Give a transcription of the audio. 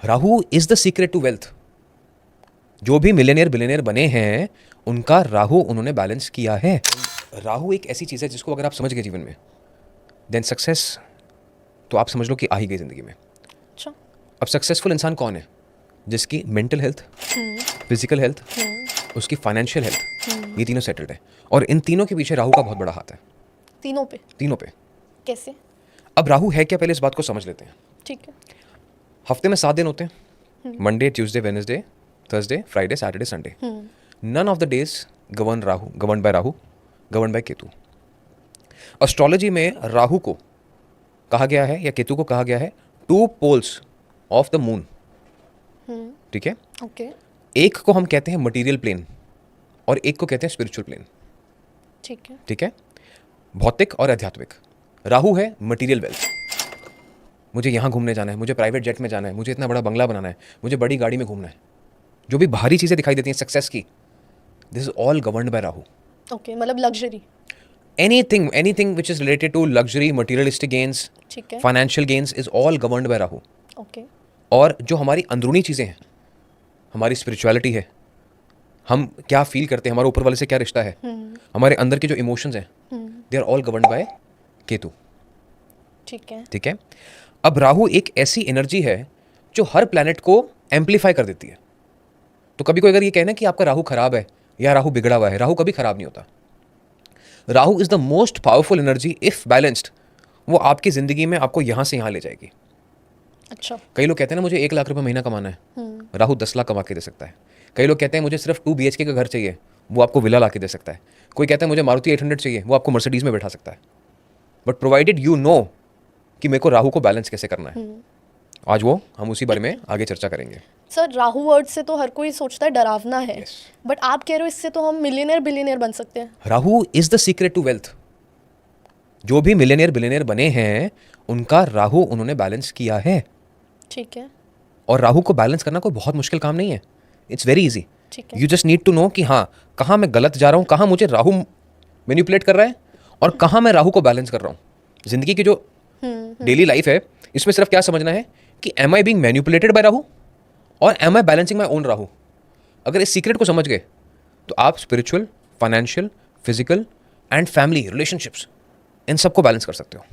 Rahu is the secret to wealth. जो भी millionaire billionaire बने हैं उनका राहु उन्होंने बैलेंस किया है। राहु एक ऐसी चीज है जिसको अगर आप समझ गए जीवन में, देन सक्सेस तो आप समझ लो कि आ ही गई जिंदगी में। अच्छा। अब सक्सेसफुल इंसान कौन है? जिसकी मेंटल हेल्थ, फिजिकल हेल्थ, उसकी फाइनेंशियल हेल्थ, ये तीनों सेटल्ड है। और इन तीनों के पीछे राहु का बहुत बड़ा हाथ है। तीनों पे कैसे? अब राहु है क्या, पहले इस बात को समझ लेते हैं। ठीक है। हफ्ते में 7 दिन होते हैं, Monday, Tuesday, Wednesday, Thursday, Friday, Saturday, Sunday. None of the days govern by Rahu, govern by Ketu. Astrology में राहु को कहा गया है या केतु को कहा गया है 2 पोल्स ऑफ द मून। ठीक है। ओके। एक को हम कहते हैं मटेरियल प्लेन और एक को कहते हैं स्पिरिचुअल प्लेन। ठीक है। ठीक है। भौतिक और आध्यात्मिक। राहु है मटेरियल वेल्थ। मुझे यहाँ घूमने जाना है, मुझे प्राइवेट जेट में जाना है, मुझे इतना बड़ा बंगला बनाना है, मुझे बड़ी गाड़ी में घूमना है। जो भी बाहरी चीजें दिखाई देती हैं सक्सेस की, this is all governed by Rahu. Okay, मतलब luxury. Anything which is related to luxury, materialistic gains, ठीक है। Financial gains is all governed by Rahu. Okay. और जो हमारी अंदरूनी चीजें हैं, हमारी स्पिरिचुअलिटी है, हम क्या फील करते हैं, हमारे ऊपर वाले से क्या रिश्ता है, हमारे अंदर के जो इमोशंस हैं, they are all governed by Ketu. ठीक है। ठीक है। अब राहु एक ऐसी एनर्जी है जो हर प्लैनेट को एम्पलीफाई कर देती है। तो कभी कोई अगर ये कहना कि आपका राहु खराब है या राहु बिगड़ा हुआ है, राहु कभी खराब नहीं होता। Rahu is the most powerful energy if balanced. वो आपकी जिंदगी में आपको यहां से यहां ले जाएगी। अच्छा। कई लोग कहते हैं ना मुझे 1 लाख रुपए महीना कमाना है, राहु 10 लाख कमा के दे सकता है। कई लोग कहते हैं मुझे सिर्फ 2 BHK का घर चाहिए, वो आपको विला ला के दे सकता है। कोई कहता है मुझे मारुति 800 चाहिए, वो आपको मर्सिडीज में बैठा सकता है। बट प्रोवाइडेड यू नो कि मेरे को राहु को बैलेंस कैसे करना है, आज वो हम उसी बारे में आगे चर्चा करेंगे। सर, राहु वर्ड से तो हर कोई सोचता है डरावना है। Yes. बट आप कह रहे हो इससे तो हम मिलियनियर बिलियनियर बन सकते हैं। Rahu is the secret to wealth. जो भी मिलियनियर बिलियनियर बने हैं उनका राहु उन्होंने बैलेंस किया है। ठीक है। और राहु को बैलेंस करना कोई बहुत मुश्किल काम नहीं है। It's very easy. ठीक है। You just need to know कि हाँ कहाँ मैं गलत जा रहा हूँ, कहाँ मुझे राहु मैनिपुलेट कर रहा है और कहाँ मैं राहु को बैलेंस कर रहा हूँ। जिंदगी की जो डेली लाइफ है इसमें सिर्फ क्या समझना है कि am I being manipulated by Rahu और am I balancing my own Rahu. अगर इस सीक्रेट को समझ गए तो आप spiritual, financial, physical and family relationships इन सबको बैलेंस कर सकते हो।